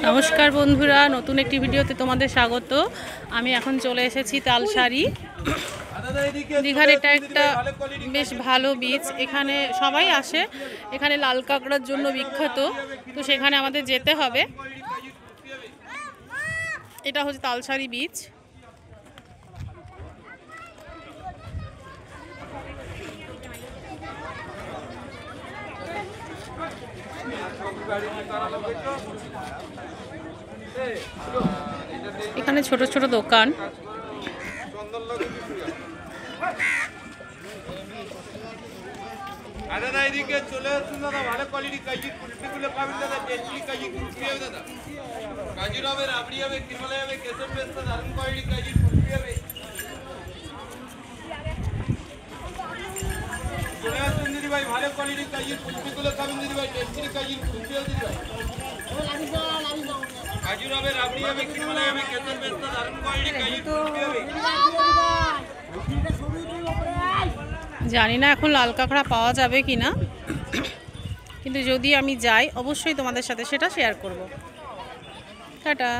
নমস্কার বন্ধুরা, নতুন একটি ভিডিওতে তোমাদের স্বাগত। আমি এখন চলে এসেছি তালসারি। দীঘার এটা একটা বেশ ভালো বিচ, এখানে সবাই আসে। এখানে লাল কাঁকড়ার জন্য বিখ্যাত, তো সেখানে আমাদের যেতে হবে। এটা হচ্ছে তালসারি বিচ। এখানে ছোট ছোট দোকান। ভাই ভালো কোয়ালিটি কাজের কুলফিগুলো খাবেন দিদি ভাই, টেস্টি কাজের কুলফি দিদি ভাই, কাজু হবে, রাবড়ি হবে, কিরমলাই হবে, কেসর পেস্তা, দারুন কোয়ালিটি কাজের কুলফি হবে। জানি না এখন লাল কাঁকড়া পাওয়া যাবে কিনা, কিন্তু যদি আমি যাই অবশ্যই তোমাদের সাথে সেটা শেয়ার করব। টাটা।